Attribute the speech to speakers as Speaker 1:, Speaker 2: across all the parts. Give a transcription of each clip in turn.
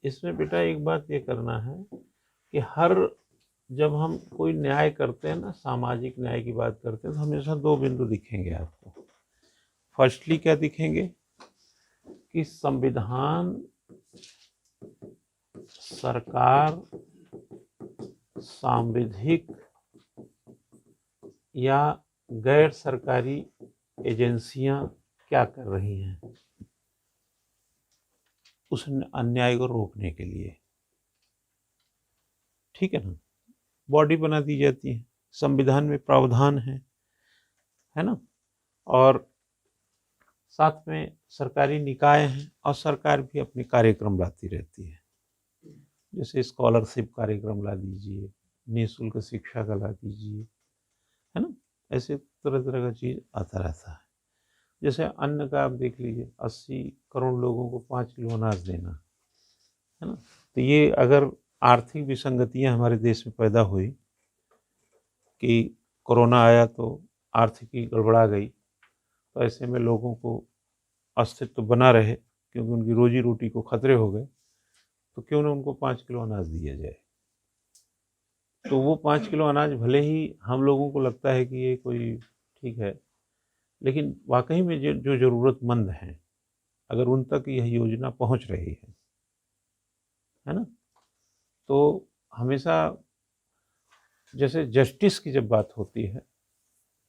Speaker 1: इसमें बेटा एक बात ये करना है कि जब हम कोई न्याय करते हैं ना, सामाजिक न्याय की बात करते हैं, तो हमेशा दो बिंदु दिखेंगे आपको। फर्स्टली क्या दिखेंगे कि संविधान, सरकार, सांविधिक या गैर सरकारी एजेंसियां क्या कर रही हैं उस अन्याय को रोकने के लिए। ठीक है ना, बॉडी बना दी जाती है, संविधान में प्रावधान है ना, और साथ में सरकारी निकाय हैं और सरकार भी अपने कार्यक्रम लाती रहती है। जैसे स्कॉलरशिप कार्यक्रम ला दीजिए, निःशुल्क शिक्षा का ला दीजिए, है ना, ऐसे तरह तरह का चीज़ आता रहता है। जैसे अन्न का आप देख लीजिए, 80 करोड़ लोगों को 5 किलो अनाज देना, है ना। तो ये अगर आर्थिक विसंगतियां हमारे देश में पैदा हुई कि कोरोना आया तो आर्थिकी गड़बड़ा गई, तो ऐसे में लोगों को अस्तित्व बना रहे क्योंकि उनकी रोजी रोटी को खतरे हो गए, तो क्यों ना उनको 5 किलो अनाज दिया जाए। तो वो 5 किलो अनाज भले ही हम लोगों को लगता है कि ये कोई ठीक है, लेकिन वाकई में जो ज़रूरतमंद हैं, अगर उन तक यह योजना पहुंच रही है ना, तो हमेशा जैसे जस्टिस की जब बात होती है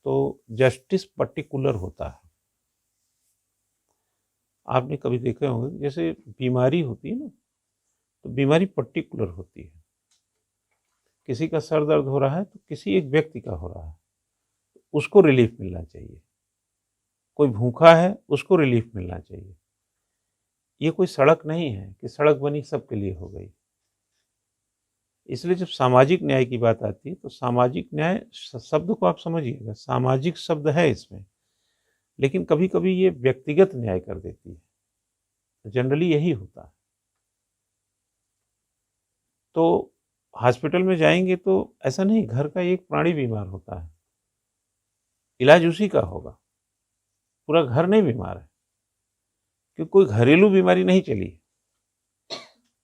Speaker 1: तो जस्टिस पर्टिकुलर होता है। आपने कभी देखे होंगे, जैसे बीमारी होती है ना, तो बीमारी पर्टिकुलर होती है। किसी का सर दर्द हो रहा है तो किसी एक व्यक्ति का हो रहा है, उसको रिलीफ मिलना चाहिए। कोई भूखा है, उसको रिलीफ मिलना चाहिए। ये कोई सड़क नहीं है कि सड़क बनी सबके लिए हो गई। इसलिए जब सामाजिक न्याय की बात आती है तो सामाजिक न्याय शब्द को आप समझिएगा, सामाजिक शब्द है इसमें, लेकिन कभी कभी ये व्यक्तिगत न्याय कर देती है। जनरली यही होता है। तो हॉस्पिटल में जाएंगे तो ऐसा नहीं, घर का एक प्राणी बीमार होता है, इलाज उसी का होगा, पूरा घर नहीं बीमार है, क्योंकि कोई घरेलू बीमारी नहीं चली।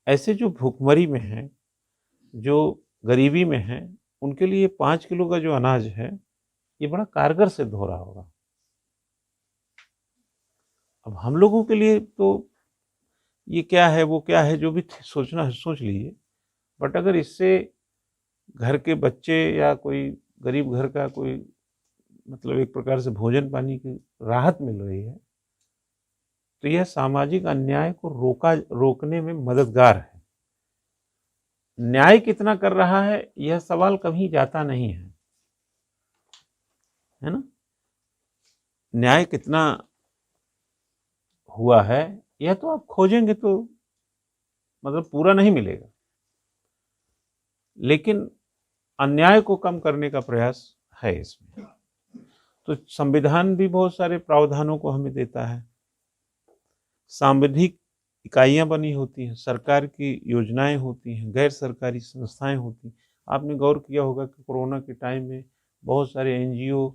Speaker 1: ऐसे जो भूखमरी में हैं, जो गरीबी में हैं, उनके लिए 5 किलो का जो अनाज है ये बड़ा कारगर सिद्ध हो रहा होगा। अब हम लोगों के लिए तो ये क्या है वो क्या है, जो भी सोचना है सोच लीजिए, बट अगर इससे घर के बच्चे या कोई गरीब घर का कोई मतलब एक प्रकार से भोजन पानी की राहत मिल रही है, तो यह सामाजिक अन्याय को रोकने में मददगार है। न्याय कितना कर रहा है यह सवाल कभी जाता नहीं है ना। न्याय कितना हुआ है यह तो आप खोजेंगे तो मतलब पूरा नहीं मिलेगा, लेकिन अन्याय को कम करने का प्रयास है इसमें। तो संविधान भी बहुत सारे प्रावधानों को हमें देता है, सांविधिक इकाइयां बनी होती हैं, सरकार की योजनाएं होती हैं, गैर सरकारी संस्थाएं होती हैं। आपने गौर किया होगा कि कोरोना के टाइम में बहुत सारे एनजीओ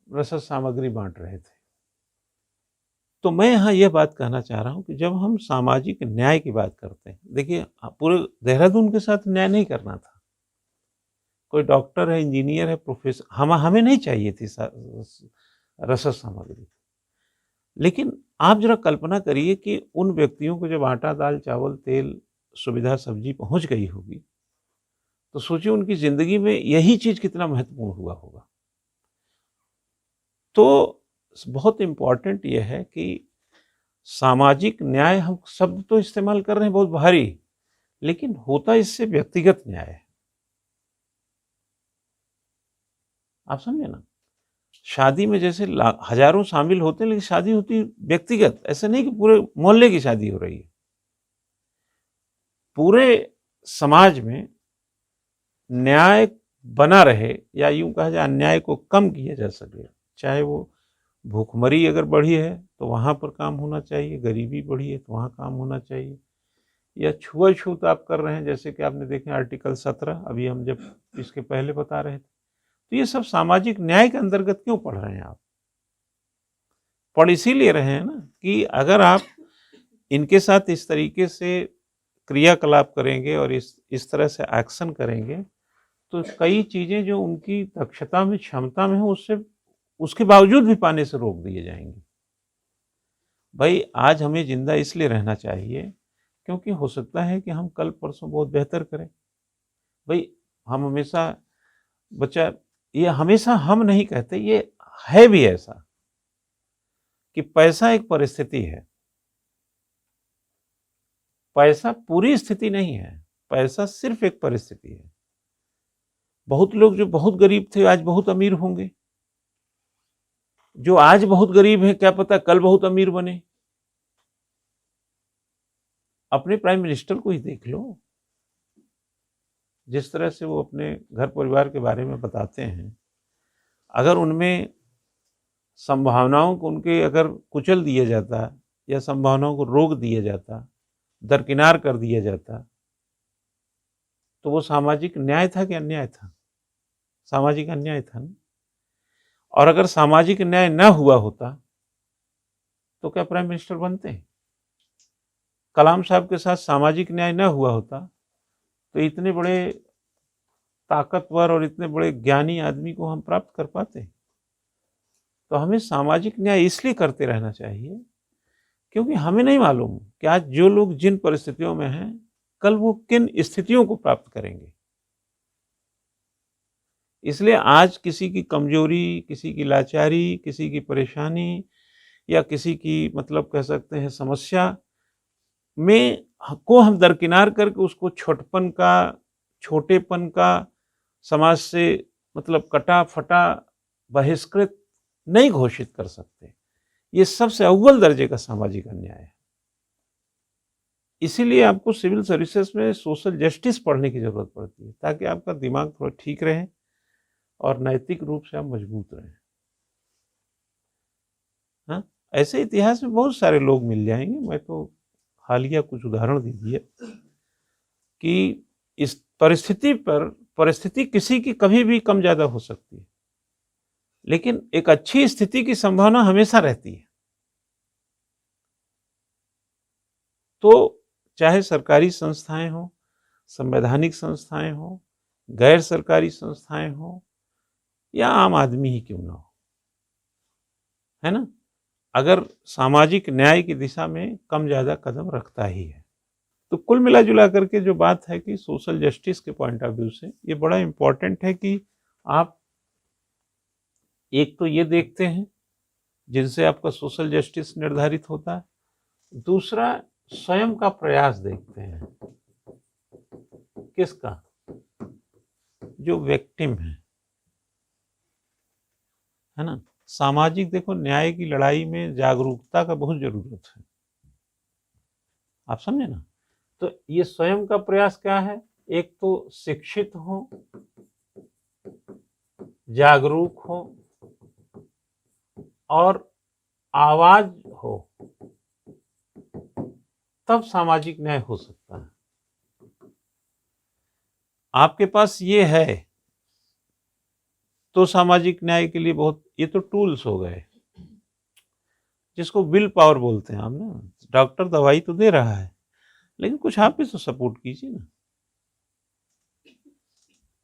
Speaker 1: रसद सामग्री बांट रहे थे। तो मैं यहाँ यह बात कहना चाह रहा हूँ कि जब हम सामाजिक न्याय की बात करते हैं, देखिए पूरे देहरादून के साथ न्याय नहीं करना था। कोई डॉक्टर है, इंजीनियर है, प्रोफेसर, हमें नहीं चाहिए थी रसद सामग्री। लेकिन आप जरा कल्पना करिए कि उन व्यक्तियों को जब आटा, दाल, चावल, तेल, सुविधा, सब्जी पहुंच गई होगी, तो सोचिए उनकी जिंदगी में यही चीज कितना महत्वपूर्ण हुआ होगा। तो बहुत इंपॉर्टेंट यह है कि सामाजिक न्याय, हम शब्द तो इस्तेमाल कर रहे हैं बहुत भारी, लेकिन होता इससे व्यक्तिगत न्याय है। आप समझे ना, शादी में जैसे हजारों शामिल होते हैं, लेकिन शादी होती व्यक्तिगत, ऐसे नहीं कि पूरे मोहल्ले की शादी हो रही है। पूरे समाज में न्याय बना रहे, या यूं कहा जाए अन्याय को कम किया जा सके। चाहे वो भूखमरी अगर बढ़ी है तो वहां पर काम होना चाहिए, गरीबी बढ़ी है तो वहां काम होना चाहिए, या छुआछूत आप कर रहे हैं, जैसे कि आपने देखे आर्टिकल 17, अभी हम जब इसके पहले बता रहे थे, तो ये सब सामाजिक न्याय के अंतर्गत क्यों पढ़ रहे हैं आप? पढ़ इसीलिए रहे हैं ना कि अगर आप इनके साथ इस तरीके से क्रियाकलाप करेंगे और इस तरह से एक्शन करेंगे तो कई चीज़ें जो उनकी दक्षता में, क्षमता में हो, उससे उसके बावजूद भी पाने से रोक दिए जाएंगे। भाई आज हमें जिंदा इसलिए रहना चाहिए क्योंकि हो सकता है कि हम कल परसों बहुत बेहतर करें। भाई हम हमेशा बच्चा, ये हमेशा हम नहीं कहते, ये है भी ऐसा कि पैसा एक परिस्थिति है। पैसा पूरी स्थिति नहीं है, पैसा सिर्फ एक परिस्थिति है। बहुत लोग जो बहुत गरीब थे आज बहुत अमीर होंगे, जो आज बहुत गरीब हैं क्या पता कल बहुत अमीर बने। अपने प्राइम मिनिस्टर को ही देख लो, जिस तरह से वो अपने घर परिवार के बारे में बताते हैं, अगर उनमें संभावनाओं को उनके अगर कुचल दिया जाता या संभावनाओं को रोक दिया जाता, दरकिनार कर दिया जाता, तो वो सामाजिक न्याय था कि अन्याय था? सामाजिक अन्याय था ना। और अगर सामाजिक न्याय न हुआ होता तो क्या प्राइम मिनिस्टर बनते? कलाम साहब के साथ सामाजिक न्याय न हुआ होता तो इतने बड़े ताकतवर और इतने बड़े ज्ञानी आदमी को हम प्राप्त कर पाते? तो हमें सामाजिक न्याय इसलिए करते रहना चाहिए क्योंकि हमें नहीं मालूम कि आज जो लोग जिन परिस्थितियों में हैं, कल वो किन स्थितियों को प्राप्त करेंगे। इसलिए आज किसी की कमजोरी, किसी की लाचारी, किसी की परेशानी या किसी की मतलब कह सकते हैं समस्या में को हम दरकिनार करके उसको छोटपन का, छोटेपन का, समाज से मतलब कटा फटा, बहिष्कृत नहीं घोषित कर सकते। ये सबसे अव्वल दर्जे का सामाजिक अन्याय है। इसीलिए आपको सिविल सर्विसेज में सोशल जस्टिस पढ़ने की जरूरत पड़ती है ताकि आपका दिमाग थोड़ा ठीक रहे और नैतिक रूप से आप मजबूत रहें। हाँ, ऐसे इतिहास में बहुत सारे लोग मिल जाएंगे। मैं तो हालिया कुछ उदाहरण दे दिए कि इस परिस्थिति किसी की कभी भी कम ज्यादा हो सकती है, लेकिन एक अच्छी स्थिति की संभावना हमेशा रहती है। तो चाहे सरकारी संस्थाएं हो, संवैधानिक संस्थाएं हो, गैर सरकारी संस्थाएं हो या आम आदमी ही क्यों ना हो, है ना, अगर सामाजिक न्याय की दिशा में कम ज्यादा कदम रखता ही है। तो कुल मिला जुला करके जो बात है कि सोशल जस्टिस के पॉइंट ऑफ व्यू से ये बड़ा इंपॉर्टेंट है कि आप एक तो ये देखते हैं जिनसे आपका सोशल जस्टिस निर्धारित होता है, दूसरा स्वयं का प्रयास देखते हैं। किसका? जो विक्टिम है ना। सामाजिक देखो न्याय की लड़ाई में जागरूकता का बहुत जरूरत है, आप समझे ना। तो ये स्वयं का प्रयास क्या है? एक तो शिक्षित हो, जागरूक हो और आवाज हो, तब सामाजिक न्याय हो सकता है। आपके पास ये है तो सामाजिक न्याय के लिए बहुत, ये तो टूल्स हो गए जिसको विल पावर बोलते हैं हम ना। डॉक्टर दवाई तो दे रहा है लेकिन कुछ आप भी तो सपोर्ट कीजिए ना।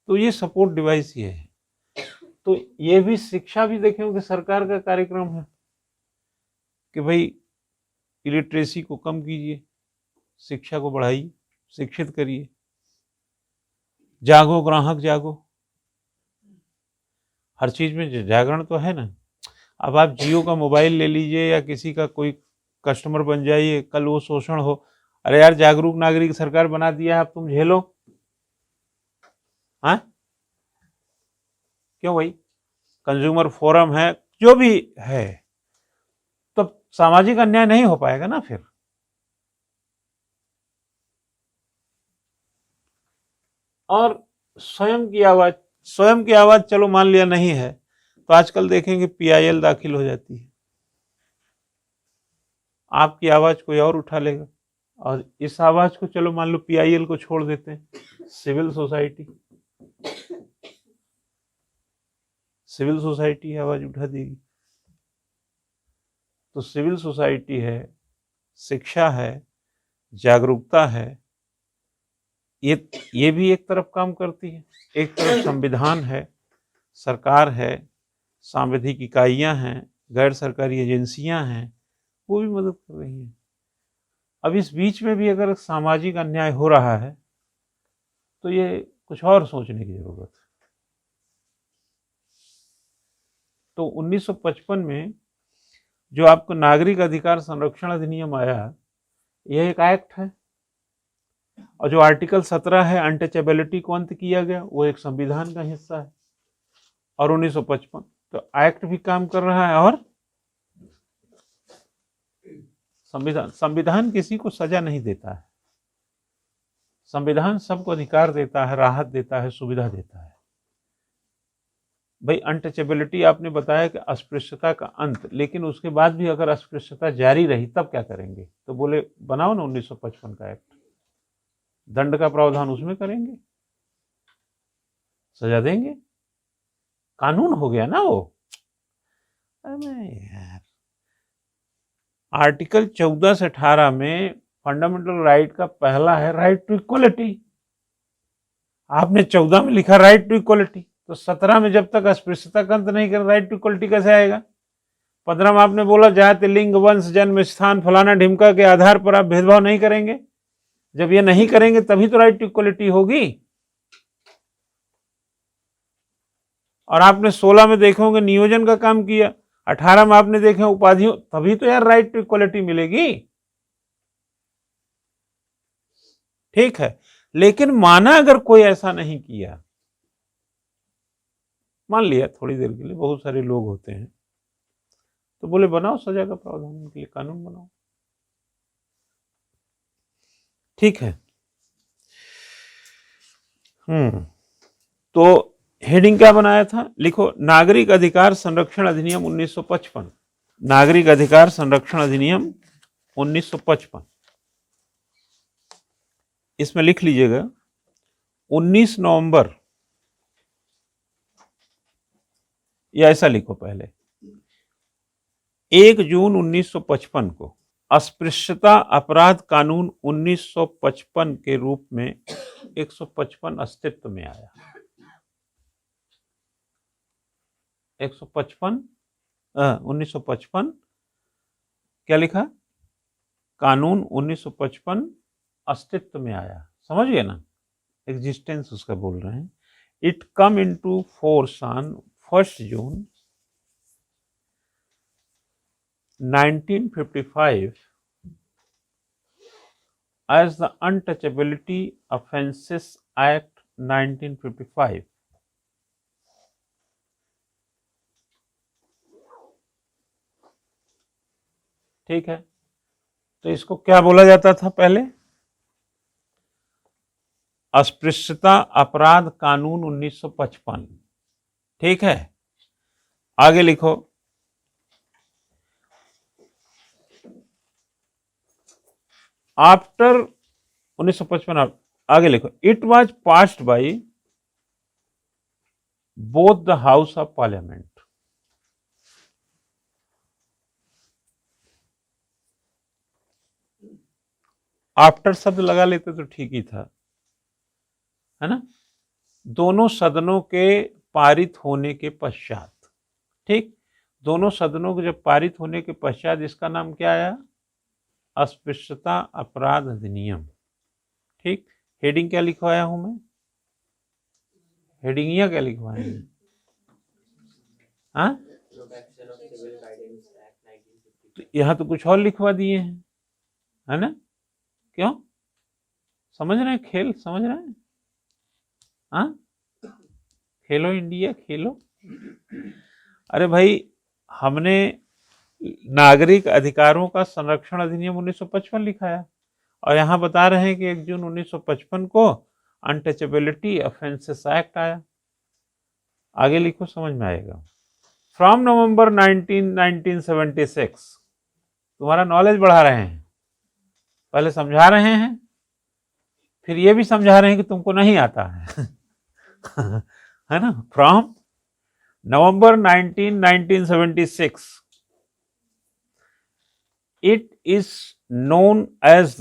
Speaker 1: तो ये सपोर्ट डिवाइस ये है। तो ये भी शिक्षा भी देखें कि सरकार का कार्यक्रम है कि भाई इलिटरेसी को कम कीजिए, शिक्षा को बढ़ाइए, शिक्षित करिए, जागो ग्राहक जागो। हर चीज में जागरण तो है ना। अब आप जियो का मोबाइल ले लीजिए या किसी का कोई कस्टमर बन जाइए, कल वो शोषण हो, अरे यार जागरूक नागरिक सरकार बना दिया है, अब तुम झेलो। हाँ क्यों भाई? कंज्यूमर फोरम है, जो भी है, तो सामाजिक अन्याय नहीं हो पाएगा ना फिर। और स्वयं की आवाज चलो मान लिया नहीं है तो आजकल देखेंगे पीआईएल दाखिल हो जाती है, आपकी आवाज कोई और उठा लेगा और इस आवाज को चलो मान लो पीआईएल को छोड़ देते हैं, सिविल सोसाइटी आवाज उठा देगी। तो सिविल सोसाइटी है, शिक्षा है, जागरूकता है, ये भी एक तरफ काम करती है। एक तरफ संविधान है, सरकार है, सांविधिक इकाइयां हैं, गैर सरकारी एजेंसियां हैं, वो भी मदद कर रही हैं। अब इस बीच में भी अगर सामाजिक अन्याय हो रहा है तो ये कुछ और सोचने की जरूरत है। तो 1955 में जो आपको नागरिक अधिकार संरक्षण अधिनियम आया, यह एक एक्ट है, और जो आर्टिकल 17 है अनटचेबिलिटी को अंत किया गया, वो एक संविधान का हिस्सा है। और 1955 तो एक्ट भी काम कर रहा है और संविधान किसी को सजा नहीं देता है। संविधान सबको अधिकार देता है, राहत देता है, सुविधा देता है। भाई अनटचेबिलिटी आपने बताया कि अस्पृश्यता का अंत, लेकिन उसके बाद भी अगर अस्पृश्यता जारी रही तब क्या करेंगे? तो बोले बनाओ ना 1955 का एक्ट, दंड का प्रावधान उसमें करेंगे, सजा देंगे, कानून हो गया ना वो। अरे यार, आर्टिकल 14 से 18 में फंडामेंटल राइट का पहला है राइट टू इक्वलिटी। आपने 14 में लिखा राइट टू इक्वलिटी, तो 17 में जब तक अस्पृश्यता का अंत नहीं कर राइट टू इक्वलिटी कैसे आएगा? 15 में आपने बोला जाति, लिंग, वंश, जन्म स्थान, फलाना ढिमका के आधार पर आप भेदभाव नहीं करेंगे। जब ये नहीं करेंगे तभी तो राइट टू इक्वलिटी होगी। और आपने 16 में देखे होंगे नियोजन का काम किया, 18 में आपने देखे उपाधियों, तभी तो यार राइट टू इक्वलिटी मिलेगी। ठीक है, लेकिन माना अगर कोई ऐसा नहीं किया, मान लिया थोड़ी देर के लिए, बहुत सारे लोग होते हैं, तो बोले बनाओ सजा का प्रावधान के लिए कानून बनाओ। ठीक है। तो हेडिंग क्या बनाया था? लिखो नागरिक अधिकार संरक्षण अधिनियम 1955। नागरिक अधिकार संरक्षण अधिनियम 1955, इसमें लिख लीजिएगा 19 नवंबर, या ऐसा लिखो पहले 1 जून 1955 को अस्पृश्यता अपराध कानून 1955 के रूप में 155 अस्तित्व में आया। 1955 क्या लिखा? कानून 1955 अस्तित्व में आया। समझ गए ना? एग्जिस्टेंस उसका बोल रहे हैं। It come into force on 1 June 1955 as the Untouchability Offences Act 1955। ठीक है, तो इसको क्या बोला जाता था पहले? अस्पृश्यता अपराध कानून 1955। ठीक है, आगे लिखो आफ्टर 1955, आगे लिखो it was passed by both the house of parliament. After शब्द लगा लेते तो ठीक ही था, है ना? दोनों सदनों के पारित होने के पश्चात। ठीक, दोनों सदनों के जब पारित होने के पश्चात इसका नाम क्या आया? अस्पृश्यता अपराध अधिनियम। ठीक, हेडिंग क्या लिखवाया हूं मैं? हेडिंग क्या लिखवाए हैं? हाँ, तो यहां तो कुछ और लिखवा दिए हैं, है ना? क्यों? समझ रहे हैं खेल? समझ रहे हैं? हाँ, खेलो इंडिया खेलो। अरे भाई, हमने नागरिक अधिकारों का संरक्षण अधिनियम 1955 लिखा है, और यहां बता रहे हैं कि 1 जून 1955 को अनटचेबिलिटी ऑफेंसेस एक्ट आया। आगे लिखो, समझ में आएगा। From November 1976। तुम्हारा नॉलेज बढ़ा रहे हैं, पहले समझा रहे हैं, फिर ये भी समझा रहे हैं कि तुमको नहीं आता है है ना? From November 1976 It is known as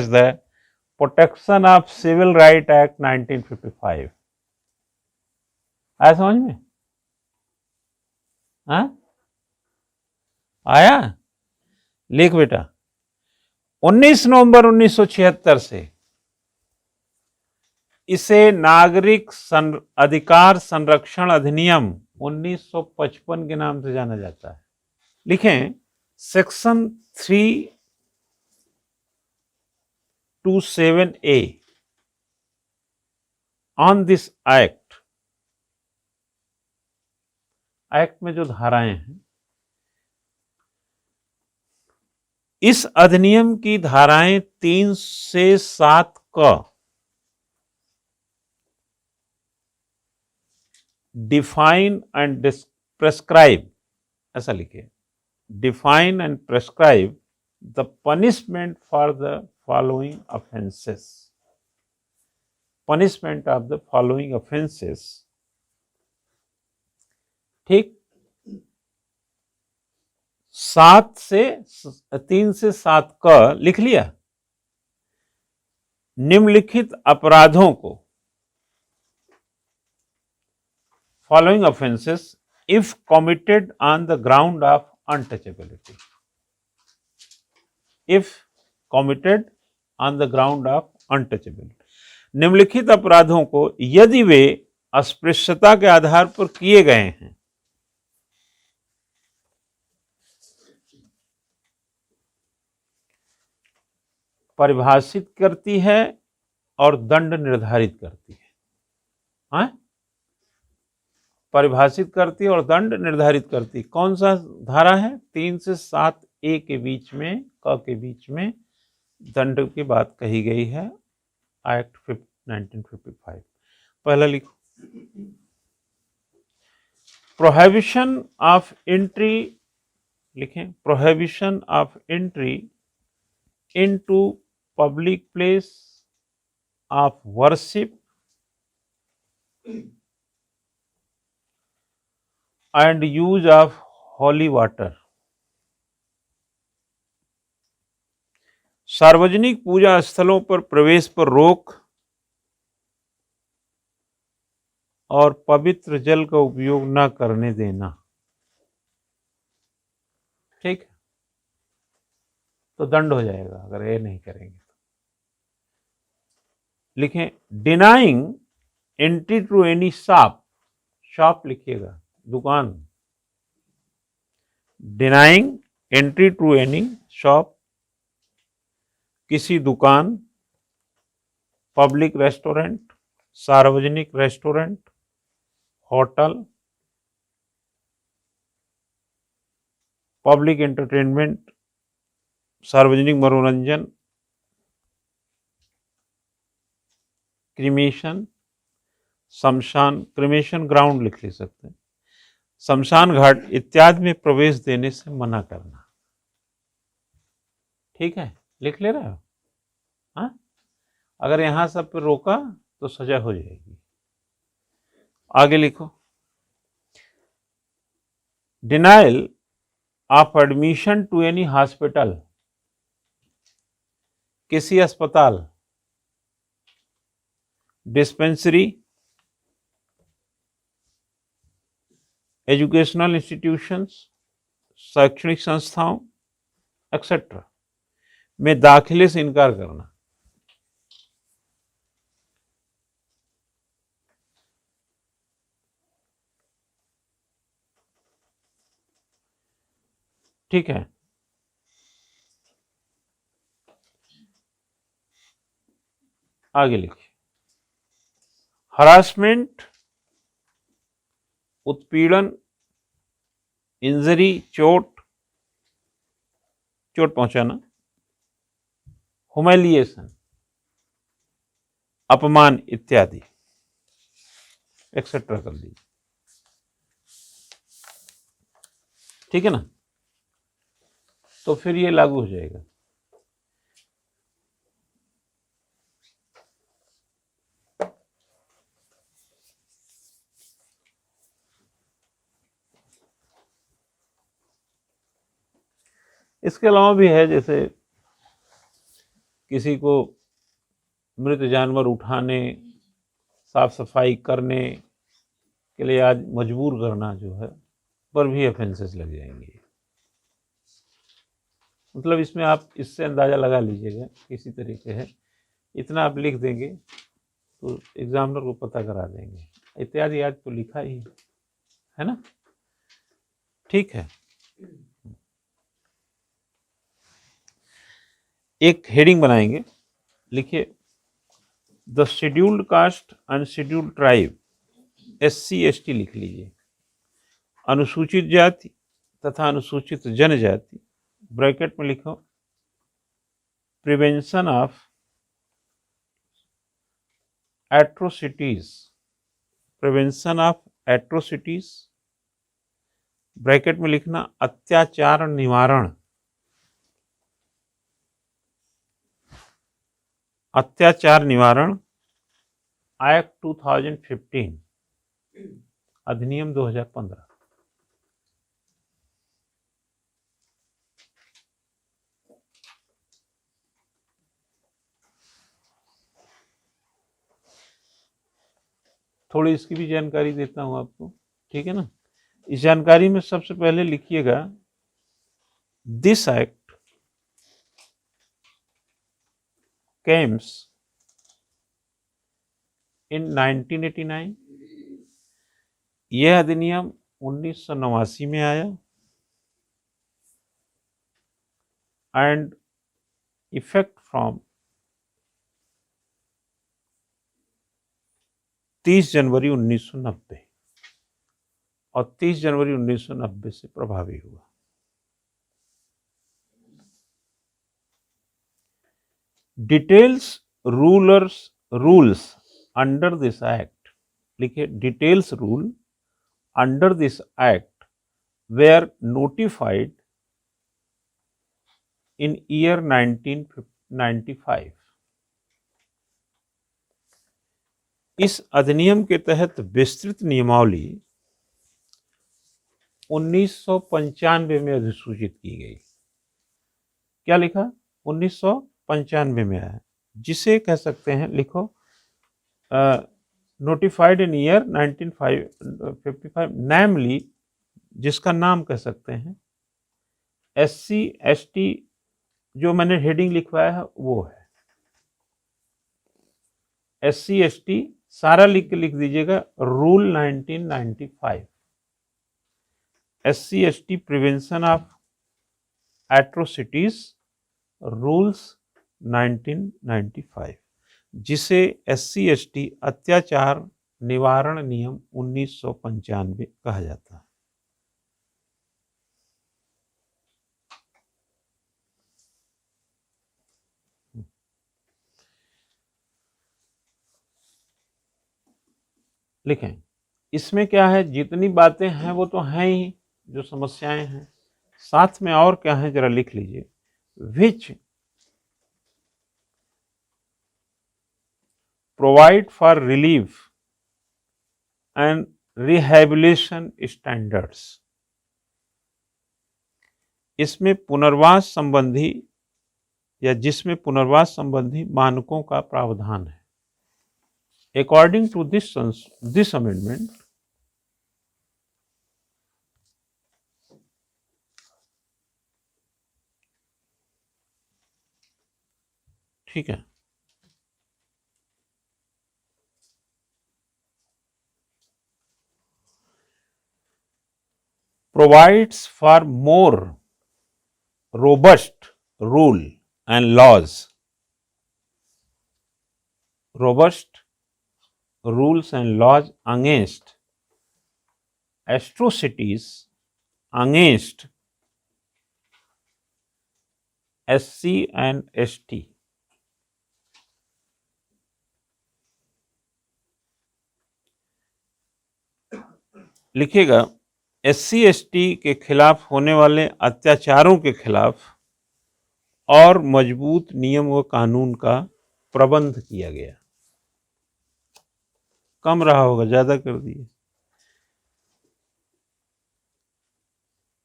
Speaker 1: the Protection of Civil Right Act 1955। आया समझ में? हाँ, आया? लिख बेटा। 19 नवंबर 1976 से इसे नागरिक अधिकार संरक्षण अधिनियम 1955 के नाम से जाना जाता है। लिखें, section 327A on this act में जो धाराएं हैं, इस अधिनियम की धाराएं 3 से 7 क डिफाइन एंड प्रेस्क्राइब, ऐसा लिखिए, define and prescribe the punishment for the following offences. Punishment of the following offences. ठीक, 3 से 7 क लिख लिया। निम्नलिखित अपराधों को, following offenses if committed on the ground of untouchability, if committed on the ground of untouchability, निम्नलिखित अपराधों को यदि वे अस्पृश्यता के आधार पर किए गए हैं, परिभाषित करती है और दंड निर्धारित करती है। हाँ? परिभाषित करती है और दंड निर्धारित करती है। कौन सा धारा है? 3 से 7 ए के बीच में, क के बीच में दंड की बात कही गई है, एक्ट 1955। पहला लिखो, प्रोहिबिशन ऑफ एंट्री, लिखें, prohibition of entry into public place of worship and use of holy water। सार्वजनिक पूजा स्थलों पर प्रवेश पर रोक और पवित्र जल का उपयोग न करने देना। ठीक, तो दंड हो जाएगा अगर ये नहीं करेंगे तो। लिखें, denying entry to any shop, shop लिखिएगा, दुकान, denying entry to any shop, किसी दुकान, पब्लिक रेस्टोरेंट, सार्वजनिक रेस्टोरेंट, होटल, पब्लिक एंटरटेनमेंट, सार्वजनिक मनोरंजन, क्रिमेशन, शमशान, क्रिमेशन ग्राउंड लिख ले सकते हैं, शमशान घाट इत्यादि में प्रवेश देने से मना करना। ठीक है, लिख ले रहे हो? हाँ, अगर यहां सब पे रोका तो सजा हो जाएगी। आगे लिखो, denial of admission to any hospital, किसी अस्पताल, डिस्पेंसरी, एजुकेशनल इंस्टीट्यूशंस, शैक्षणिक संस्थाओं एक्सेट्रा में दाखिले से इनकार करना। ठीक है, आगे लिखिए, हरासमेंट, उत्पीड़न, इंजरी, चोट पहुंचाना, ह्यूमिलिएशन, अपमान इत्यादि एक्सेट्रा कर दीजिए। ठीक है ना? तो फिर ये लागू हो जाएगा। इसके अलावा भी है, जैसे किसी को मृत जानवर उठाने, साफ सफाई करने के लिए आज मजबूर करना जो है, पर भी ऑफेंसेस लग जाएंगे। मतलब इसमें आप इससे अंदाजा लगा लीजिएगा किसी तरीके है, इतना आप लिख देंगे तो एग्जामिनर को पता करा देंगे। इत्यादि आज तो लिखा ही है ना, ठीक है। एक हेडिंग बनाएंगे, लिखिए the scheduled caste unscheduled tribe, SC ST लिख लीजिए, अनुसूचित जाति तथा अनुसूचित जनजाति, ब्रैकेट में लिखो prevention of atrocities, prevention of atrocities, bracket में लिखना अत्याचार निवारण, अत्याचार निवारण एक्ट 2015, अधिनियम 2015। थोड़ी इसकी भी जानकारी देता हूं आपको, ठीक है ना। इस जानकारी में सबसे पहले लिखिएगा दिस एक्ट केम्स इन 1989, यह अधिनियम 1989 में आया एंड इफेक्ट फ्रॉम 30 जनवरी 1990, और 30 जनवरी 1990 से प्रभावी हुआ। Details rules under this act, लिखिए details rule under this act were notified in year 1995। इस अधिनियम के तहत विस्तृत नियमावली 1995 में अधिसूचित की गई। क्या लिखा? 1995 में आया, जिसे कह सकते हैं, लिखो नोटिफाइड इन ईयर 1955, नैमली, जिसका नाम कह सकते हैं SC ST, जो मैंने हेडिंग लिखवाया है वो है SC ST, सारा लिख के लिख दीजिएगा rule 1995, SC ST prevention of atrocities rules 1995, जिसे SC ST अत्याचार निवारण नियम 1995 कहा जाता है। लिखें, इसमें क्या है, जितनी बातें हैं वो तो हैं ही, जो समस्याएं हैं, साथ में और क्या है जरा लिख लीजिए। Which provide for relief and rehabilitation standards, इसमें पुनर्वास संबंधी या जिसमें पुनर्वास संबंधी मानकों का प्रावधान है। अकॉर्डिंग टू दिस अमेंडमेंट, ठीक है, provides for more robust rule and laws, robust rules and laws against atrocities against SC and ST, लिखिएगा SC ST के खिलाफ होने वाले अत्याचारों के खिलाफ और मजबूत नियम व कानून का प्रबंध किया गया। कम रहा होगा, ज्यादा कर दिए।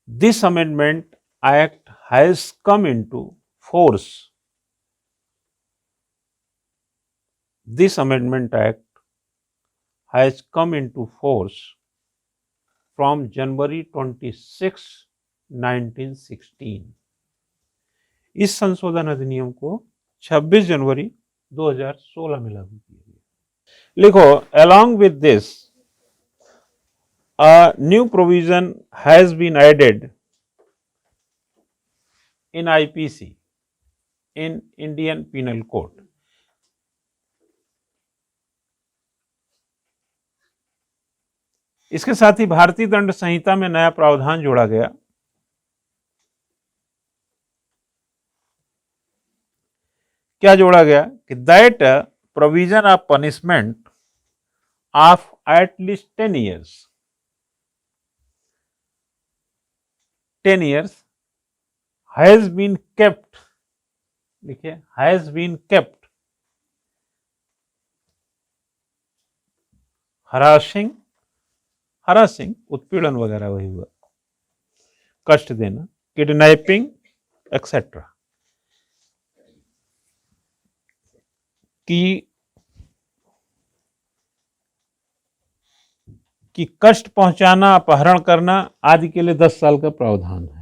Speaker 1: This amendment act has come into force. This Amendment Act has come into force from January 26, 1916. इस संशोधन अधिनियम को 26 जनवरी 2016 में लागू किया गया। लिखो, along with this, a new provision has been added in IPC, in Indian Penal Code. इसके साथ ही भारतीय दंड संहिता में नया प्रावधान जोड़ा गया। क्या जोड़ा गया कि that provision of punishment of at least 10 years has been kept, लिखिए हैज बीन केप्ट, हरासिंग उत्पीड़न वगैरह वही हुआ, कष्ट देना, किडनैपिंग एक्सेट्रा, कि कष्ट पहुंचाना, अपहरण करना आदि के लिए 10 साल का प्रावधान है।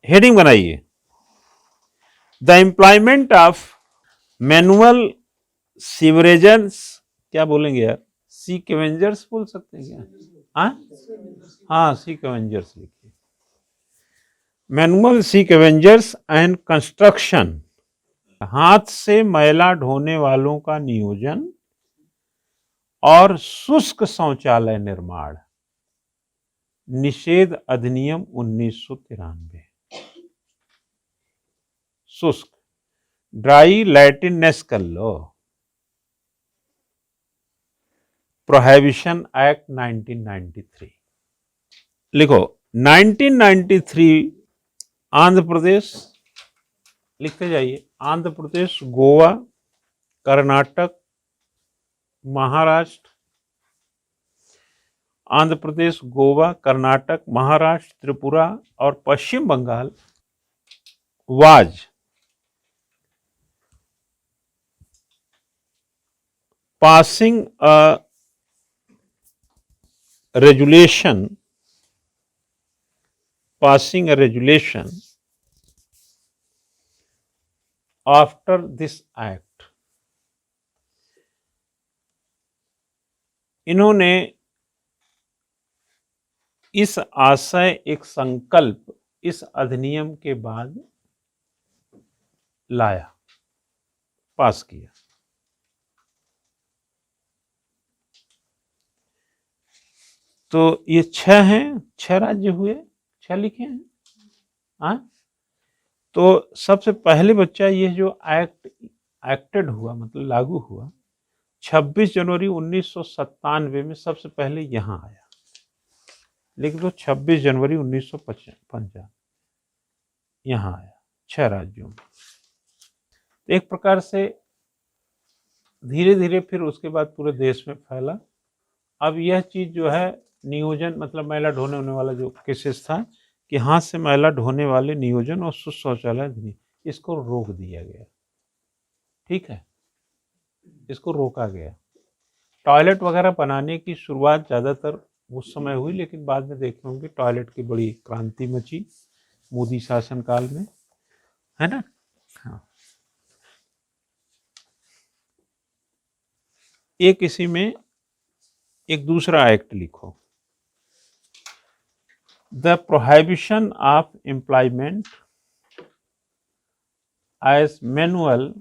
Speaker 1: हेडिंग बनाइए, द एम्प्लॉयमेंट ऑफ मैनुअल सीवरेजेंस, क्या बोलेंगे यार, सी कैवेंजर्स बोल सकते हैं क्या? हाँ, सी कैवेंजर्स लिखिए। मैनुअल सी कैवेंजर्स एंड कंस्ट्रक्शन, हाथ से मैला ढोने वालों का नियोजन और शुष्क शौचालय निर्माण, निषेध अधिनियम 1993। शुष्क, ड्राई लैटिन नेस्कल लॉ, प्रोहिबिशन एक्ट 1993। लिखो, 1993 आंध्र प्रदेश, लिखते जाइए, आंध्र प्रदेश, गोवा, कर्नाटक, महाराष्ट्र, आंध्र प्रदेश, गोवा, कर्नाटक, महाराष्ट्र, त्रिपुरा और Paschim Bengal was passing a regulation after this act। इन्होंने इस आशय एक संकल्प इस अधिनियम के बाद लाया, पास किया। तो ये 6 हैं, 6 राज्य हुए, 6 लिखे हैं। हाँ, तो सबसे पहले बच्चा ये जो एक्टेड हुआ, मतलब लागू हुआ 26 जनवरी 1997 में, सबसे पहले यहाँ आया। लेकिन तो 26 जनवरी 1955 यहाँ आया 6 राज्यों में। एक प्रकार से धीरे धीरे फिर उसके बाद पूरे देश में फैला। अब यह चीज जो है नियोजन, मतलब मैला ढोने होने वाला जो केसेस था कि हाथ से मैला ढोने वाले नियोजन और शुष्क शौचालय, इसको रोक दिया गया। ठीक है, इसको रोका गया। टॉयलेट वगैरह बनाने की शुरुआत ज़्यादातर उस समय हुई, लेकिन बाद में देखे होंगे टॉयलेट की बड़ी क्रांति मची मोदी शासनकाल में, है ना। हाँ, एक इसी में एक दूसरा एक्ट लिखो, the prohibition of employment as manual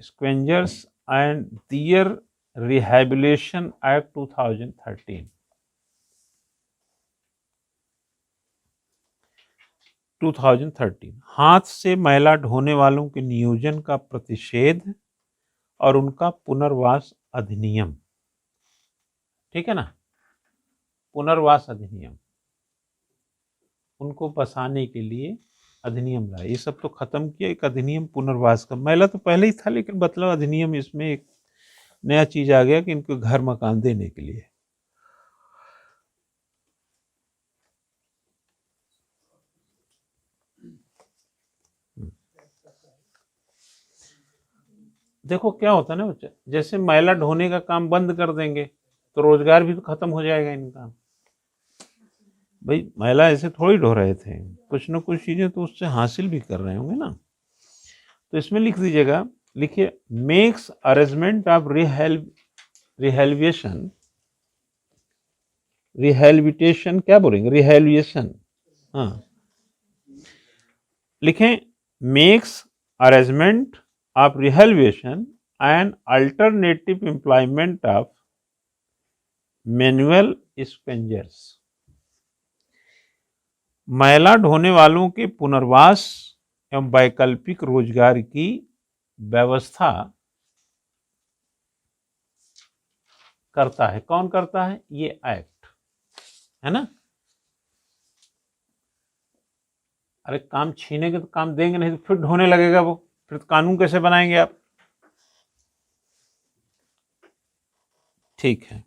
Speaker 1: scavengers and their rehabilitation act 2013। 2013 हाथ से मैला ढोने वालों के नियोजन का प्रतिषेध और उनका पुनर्वास अधिनियम। ठीक है ना, पुनर्वास अधिनियम, उनको बसाने के लिए अधिनियम लाया। ये सब तो खत्म किया, एक अधिनियम पुनर्वास का। मैला तो पहले ही था, लेकिन मतलब अधिनियम इसमें एक नया चीज आ गया कि इनको घर मकान देने के लिए। देखो क्या होता है ना बच्चा, जैसे मैला ढोने का काम बंद कर देंगे तो रोजगार भी तो खत्म हो जाएगा इनका। भाई मैला ऐसे थोड़ी ढो रहे थे, कुछ ना कुछ चीजें तो उससे हासिल भी कर रहे होंगे ना। तो इसमें लिख दीजिएगा, लिखिए makes arrangement of rehabilitation, rehabilitation क्या बोलेंगे, रिहेबिलिटेशन, हाँ लिखें, makes arrangement of rehabilitation and alternative employment of manual scavengers, मैला ढोने वालों के पुनर्वास एवं वैकल्पिक रोजगार की व्यवस्था करता है। कौन करता है? ये एक्ट, है ना। अरे काम छीनेंगे तो काम देंगे नहीं तो फिर ढोने लगेगा वो, फिर कानून कैसे बनाएंगे आप? ठीक है।